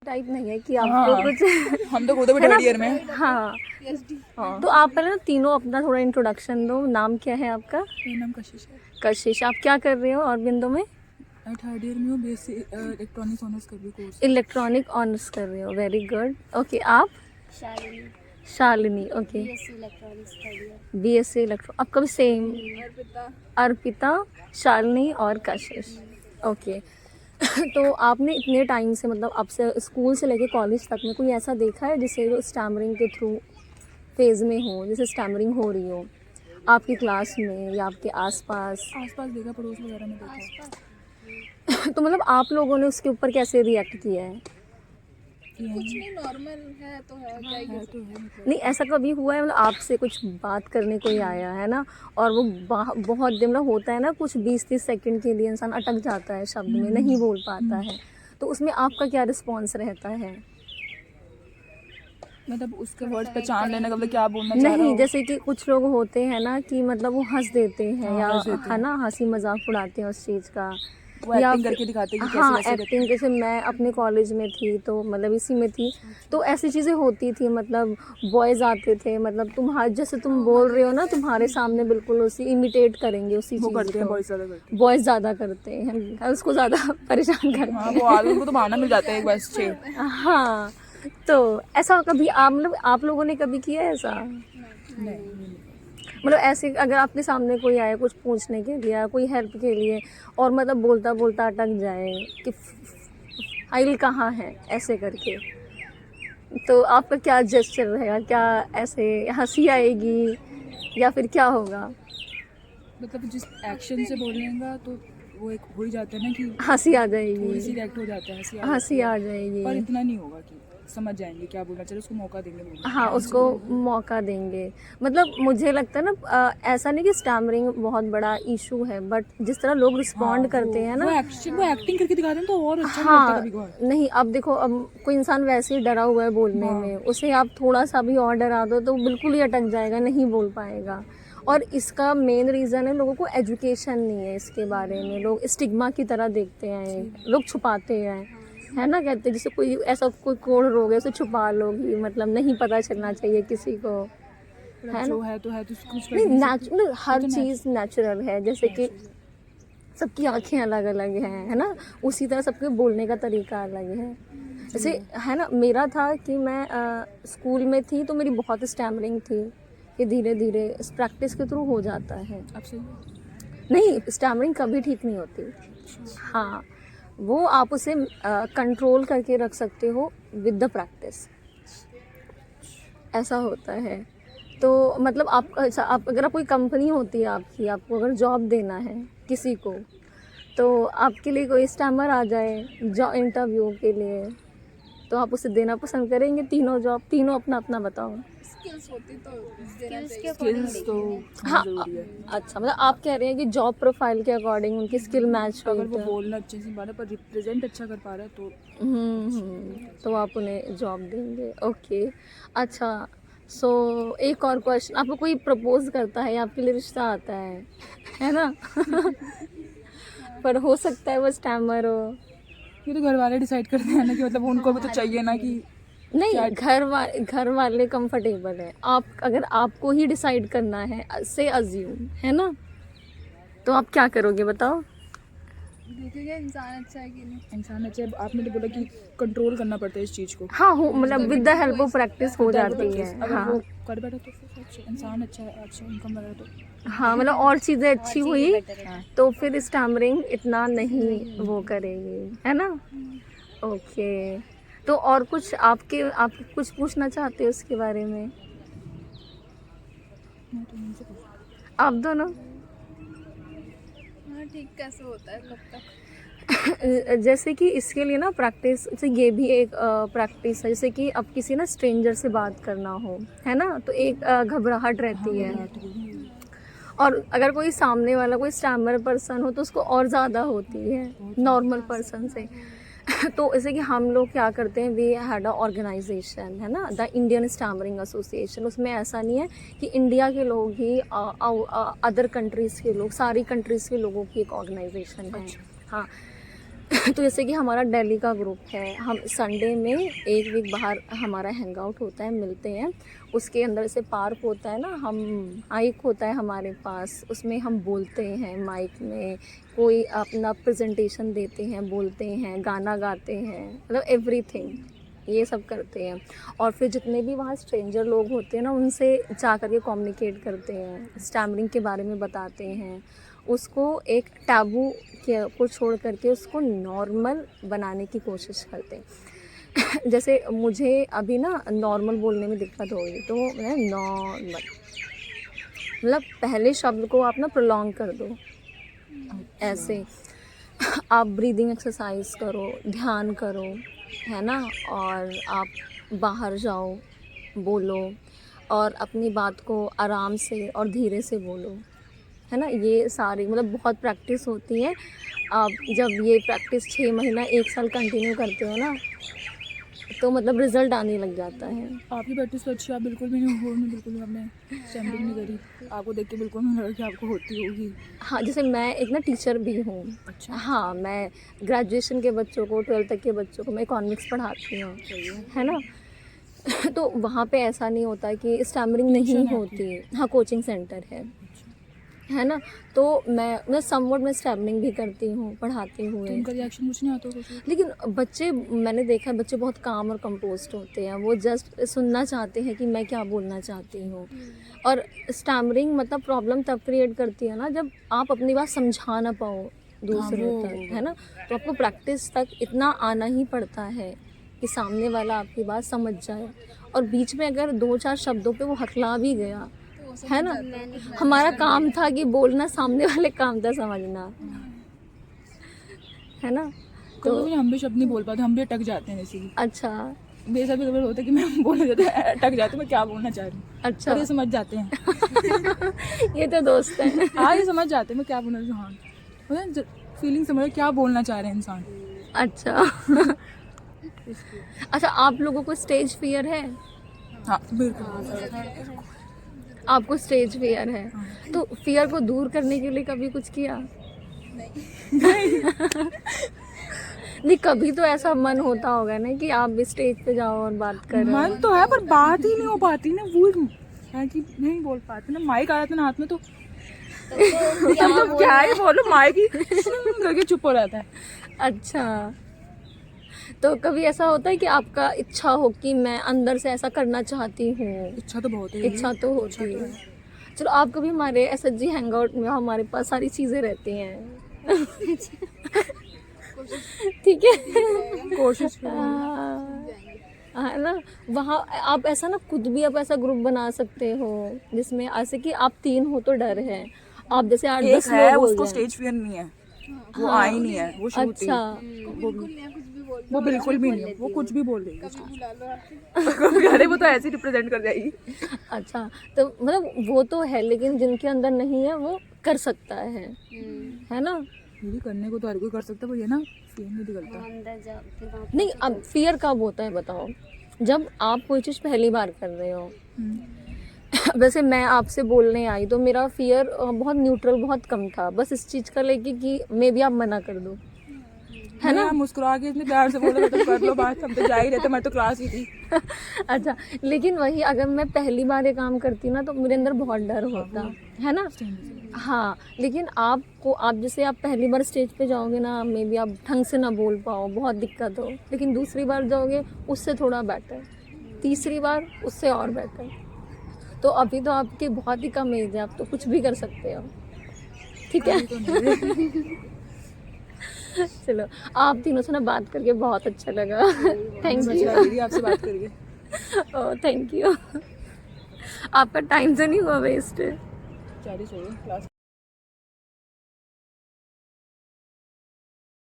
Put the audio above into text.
Type नहीं है कि आपको हाँ, कुछ हम तो खुद भी है ना? थर्ड ईयर में हैं। हाँ, हाँ, तो आप पहले ना तीनों अपना थोड़ा इंट्रोडक्शन दो। नाम क्या है आपका? मेरा नाम कशिश है। कशिश। आप क्या कर रहे हो और बिंदु में? मैं थर्ड ईयर में हूँ, बीएससी इलेक्ट्रॉनिक्स ऑनर्स कर रही कोर्स। इलेक्ट्रॉनिक ऑनर्स कर रहे हो, वेरी गुड। ओके, आप? Shalini, Shalini, okay. BSc electronics third year. BSc electro, आपका भी सेम? अर्पिता। अर्पिता, शालिनी और कशिश, ओके। तो आपने इतने टाइम से मतलब आपसे स्कूल से लेके कॉलेज तक में कोई ऐसा देखा है जिसे जो स्टैमरिंग के थ्रू फेज़ में हो, जैसे स्टैमरिंग हो रही हो आपकी क्लास में या आपके आसपास? आसपास देखा, पड़ोस वगैरह में देखा। तो मतलब आप लोगों ने उसके ऊपर कैसे रिएक्ट किया है? कुछ नहीं, नॉर्मल है तो है, क्या ही है कर तो है मतलब। नहीं, ऐसा कभी हुआ है मतलब आपसे कुछ बात करने कोई आया है ना, और वो बहुत दिन मतलब होता है ना, कुछ 20-30 सेकंड के लिए इंसान अटक जाता है शब्द में, नहीं बोल पाता है, तो उसमें आपका क्या रिस्पॉन्स रहता है? मतलब उसके वर्ड्स पहचान लेना का मतलब क्या बोलना चाह रहा नहीं, हो। जैसे कि कुछ लोग होते हैं ना कि मतलब वो हंस देते हैं, हाँ, या हंस देते है हैं। ना, हंसी मजाक उड़ाते हैं उस चीज़ का, वो या एक्टिंग फिर करके दिखाते हैं कि हाँ, कैसे वैसे एक्टिंग। जैसे मैं अपने कॉलेज में थी तो मतलब इसी में थी, तो ऐसी चीज़ें होती थी, मतलब बॉयज़ आते थे, मतलब तुम्हारे जैसे तुम बोल रहे हो ना, तुम्हारे सामने बिल्कुल उसी इमिटेट करेंगे उसी वो चीज़ करते हैं, को। बहुत ज़्यादा करते बॉयज़ ज़्यादा करते हैं, उसको ज़्यादा परेशान हैं। करते हाँ, हैं। वो आगे उनको तो बहाना मिल जाता है एक बार से। हाँ, तो ऐसा कभी आप मतलब आप लोगों ने कभी किया है ऐसा? नहीं, मतलब ऐसे अगर आपके सामने कोई आए कुछ पूछने के लिए या कोई हेल्प के लिए, और मतलब बोलता बोलता अटक जाए कि फाइल कहाँ है ऐसे करके, तो आपका क्या जेस्चर रहेगा? क्या ऐसे हंसी आएगी या फिर क्या होगा? मतलब जिस एक्शन से बोलेगा तो वो एक हो ही जाता है ना कि हंसी आ थोड़ी सी जाएगी, रिएक्ट हो जाता है, हंसी आ हंसी जाती है। आ पर जाएगी। इतना नहीं होगा कि समझ जाएंगे क्या बोलना चाहिए, उसको मौका देंगे बोलने का, हाँ, आराम से उसको बोलेंगे। मौका देंगे। मतलब मुझे लगता है ना, ऐसा नहीं कि स्टैमरिंग बहुत बड़ा इशू है, बट जिस तरह लोग हाँ, रिस्पॉन्ड करते हैं वो ना। एक्टिंग करके दिखाते हैं तो और अच्छा नहीं लगता हाँ, कभी कभार। नहीं, अब देखो, अब कोई इंसान वैसे ही डरा हुआ है बोलने हाँ, में, उसे आप थोड़ा सा भी और डरा दो तो बिल्कुल ही अटक जाएगा, नहीं बोल पाएगा। और इसका मेन रीज़न है लोगों को एजुकेशन नहीं है इसके बारे में, लोग स्टिग्मा की तरह देखते हैं, लोग छुपाते हैं, है ना, कहते हैं जैसे कोई ऐसा कोई कोड़ रोग है उसे छुपा लोगी, मतलब नहीं पता चलना चाहिए किसी को, मतलब है ना। जो है तो है, तो कुछ कर नहीं, भी नहीं सकते। नेचुरल, हर तो चीज़ नेचुरल है, जैसे कि सबकी आंखें अलग अलग हैं, है ना, उसी तरह सबके बोलने का तरीका अलग है। जैसे है ना, मेरा था कि मैं स्कूल में थी तो मेरी बहुत स्टैमरिंग थी, कि धीरे धीरे इस प्रैक्टिस के थ्रू हो जाता है। अब सही है। नहीं, स्टैमरिंग कभी ठीक नहीं होती। हाँ, वो आप उसे कंट्रोल करके रख सकते हो विद द प्रैक्टिस, ऐसा होता है। तो मतलब आप अच्छा, आप अगर कोई कंपनी होती है आपकी, आपको अगर जॉब देना है किसी को, तो आपके लिए कोई स्टैमर आ जाए जॉब इंटरव्यू के लिए, तो आप उसे देना पसंद करेंगे? तीनों जॉब, तीनों अपना अपना बताओ। स्किल्स होती तो देना स्किल्स के चाहिए। अकॉर्डिंग स्किल्स तो हाँ, ज़रूरी है। अच्छा, मतलब आप कह रहे हैं कि जॉब प्रोफाइल के अकॉर्डिंग उनकी स्किल मैच हुई अगर वो तो बोलना अच्छे से पा रहा है पर रिप्रेजेंट अच्छा कर पा रहा है तो तो आप उन्हें जॉब देंगे, ओके। अच्छा, सो एक और क्वेश्चन, आपको कोई प्रपोज करता है या आपके लिए रिश्ता आता है ना? पर हो सकता है वो स्टैमर हो। ये तो घर वाले डिसाइड करते हैं ना कि मतलब उनको भी तो चाहिए ना कि नहीं, क्या। घर वाले कंफर्टेबल है, आप अगर आपको ही डिसाइड करना है से अज्यूम, है ना, तो आप क्या करोगे बताओ? देखेंगे इंसान अच्छा है कि नहीं। इंसान अच्छा है, आपने तो बोला कि कंट्रोल करना पड़ता है इस चीज़ को। हाँ, हो मतलब with the help of practice हो जाती है। अगर हाँ, वो कर बैठा तो फिर अच्छा, इंसान अच्छा है, अच्छा इनकम वगैरह तो। हाँ, मतलब और चीज़ें अच्छी हुई हाँ, तो फिर स्टैमरिंग इतना नहीं वो करेगी, है ना। ओके, तो और कुछ आप कुछ पूछना चाहते हो उसके बारे में? मैं तो उनसे पूछूं। आप दोनों? हाँ ठीक, कैसे होता है, कब तक? जैसे कि इसके लिए ना प्रैक्टिस, जैसे ये भी एक प्रैक्टिस है, जैसे कि अब किसी ना स्ट्रेंजर से बात करना हो, है ना, तो एक घबराहट हाँ, रहती है, घबराहट होगी। और अगर कोई सामने वाला कोई स्टैमर पर्सन हो तो उसको और ज़्यादा होती है नॉर्मल पर्सन से। तो जैसे कि हम लोग क्या करते हैं, वी हैड अ ऑर्गेनाइजेशन, है ना, द इंडियन स्टैमरिंग एसोसिएशन। उसमें ऐसा नहीं है कि इंडिया के लोग ही अदर कंट्रीज़ के लोग, सारी कंट्रीज़ के लोगों की एक ऑर्गेनाइजेशन है। हाँ, तो जैसे कि हमारा दिल्ली का ग्रुप है, हम संडे में एक वीक बाहर हमारा हैंग आउट होता है, मिलते हैं। उसके अंदर से पार्क होता है ना, हम माइक होता है हमारे पास, उसमें हम बोलते हैं माइक में, कोई अपना प्रेजेंटेशन देते हैं, बोलते हैं, गाना गाते हैं, मतलब एवरीथिंग ये सब करते हैं। और फिर जितने भी वहाँ स्ट्रेंजर लोग होते हैं ना, उनसे जा कर के कम्युनिकेट करते हैं, स्टैमरिंग के बारे में बताते हैं, उसको एक टैबू को छोड़ करके उसको नॉर्मल बनाने की कोशिश करते हैं। जैसे मुझे अभी ना नॉर्मल बोलने में दिक्कत हो गई, तो मैं नॉर्मल, मतलब पहले शब्द को आप ना प्रोलॉन्ग कर दो ऐसे। आप ब्रीदिंग एक्सरसाइज करो, ध्यान करो, है ना, और आप बाहर जाओ, बोलो, और अपनी बात को आराम से और धीरे से बोलो, है ना। ये सारी मतलब बहुत प्रैक्टिस होती है। आप जब ये प्रैक्टिस 6 महीना 1 साल कंटिन्यू करते हो ना, तो मतलब रिज़ल्ट आने लग जाता है। आपकी प्रैक्टिस तो अच्छी, आप बिल्कुल भी नहीं हो, बिल्कुल भी आपने स्टैम्पिंग नहीं करी, आपको देख के बिल्कुल नहीं लगा कि आपको होती होगी। हाँ, जैसे मैं एक ना टीचर भी हूँ। अच्छा। हाँ, मैं ग्रेजुएशन के बच्चों को, 12th तक के बच्चों को मैं इकोनॉमिक्स पढ़ाती हूँ, है ना। तो वहाँ पे ऐसा नहीं होता कि स्टैमरिंग नहीं होती। हाँ, कोचिंग सेंटर है ना। तो मैं समवट में स्टैमरिंग भी करती हूँ पढ़ाते तो हुए। उनका रिएक्शन कुछ नहीं आता कुछ? लेकिन बच्चे, मैंने देखा है बच्चे बहुत काम और कंपोस्ट होते हैं, वो जस्ट सुनना चाहते हैं कि मैं क्या बोलना चाहती हूँ। और स्टैमरिंग मतलब प्रॉब्लम तब क्रिएट करती है ना, जब आप अपनी बात समझा ना पाओ दूसरे तक, है ना। तो आपको प्रैक्टिस तक इतना आना ही पड़ता है कि सामने वाला आपकी बात समझ जाए, और बीच में अगर 2-4 शब्दों पे वो हकला भी गया, है ना। हमारा काम था कि बोलना, सामने वाले काम था समझना, है ना। तो हम भी शब्द नहीं बोल पाते, हम भी अटक जाते हैं वैसे ही। अच्छा, मेरे साथ भी कभी होता है कि मैं बोलने जाते अटक जाती हूँ, मैं क्या बोलना चाह रही हूँ। अच्छा। ये समझ जाते हैं। ये तो दोस्त है। हाँ, ये समझ जाते हैं मैं क्या बोलना चाह रही हूँ, फीलिंग समझ क्या बोलना चाह रहे हैं इंसान। अच्छा। अच्छा, आप लोगों को स्टेज फियर है? हाँ बिल्कुल। आपको स्टेज फियर है, तो फियर को दूर करने के लिए कभी कुछ किया? नहीं, कभी तो ऐसा मन होता होगा ना कि आप भी स्टेज पे जाओ और बात करो। मन तो है पर बात ही नहीं हो पाती ना, वो है कि नहीं बोल पाते ना, माइक आ जाता है ना हाथ में, तो क्या ही बोलो, माइक ही करके चुप हो जाता है। अच्छा, तो कभी ऐसा होता है कि आपका इच्छा हो कि मैं अंदर से ऐसा करना चाहती हूँ? इच्छा तो बहुत है। इच्छा तो होती है। चलो, आप कभी हमारे SHG हैंगआउट में, हमारे पास सारी चीज़ें रहती हैं। ठीक है, कोशिश है ना। वहाँ आप ऐसा ना खुद भी आप ऐसा ग्रुप बना सकते हो जिसमें ऐसे कि आप 3 हो तो डर है, आप जैसे 8-10 लोग हो उसको जाएं। स्टेज फियर नहीं है, वो आई नहीं है, वो शुरू थी। अच्छा, वो बिल्कुल भी नहीं है, वो कुछ भी बोल देगी उसको। अरे वो तो ऐसे ही रिप्रेजेंट कर जाएगी। अच्छा, तो मतलब वो तो है, लेकिन जिनके अंदर नहीं है वो कर सकता है ना। ये करने को तो हर कोई कर सकता है, पर ये ना फियर नहीं निकलता। नहीं, अब फियर कब होता है बताओ? जब आप कोई चीज़ पहली बार कर रहे हो। वैसे मैं आपसे बोलने आई तो मेरा फियर बहुत न्यूट्रल, बहुत कम था, बस इस चीज़ का लेके कि मे भी आप मना कर दो, है ना। मुस्कुरा के इतने प्यार से बोला तो कर लो बात, हम तो जा ही रहते, मैं तो क्लास ही थी। अच्छा, लेकिन वही अगर मैं पहली बार ये काम करती ना तो मेरे अंदर बहुत डर होता, है ना। हाँ, लेकिन आप जैसे आप पहली बार स्टेज पे जाओगे ना, मे बी आप ढंग से ना बोल पाओ, बहुत दिक्कत हो, लेकिन दूसरी बार जाओगे उससे थोड़ा बेटर, तीसरी बार उससे और बेटर। तो अभी तो आपकी बहुत ही कम एज है, आप तो कुछ भी कर सकते हो, ठीक है। चलो, आप तीनों से ना बात करके बहुत अच्छा लगा। थैंक यू आपसे बात करिए। ओह, थैंक यू। आपका टाइम तो नहीं हुआ वेस्ट? 40 हो गए क्लास।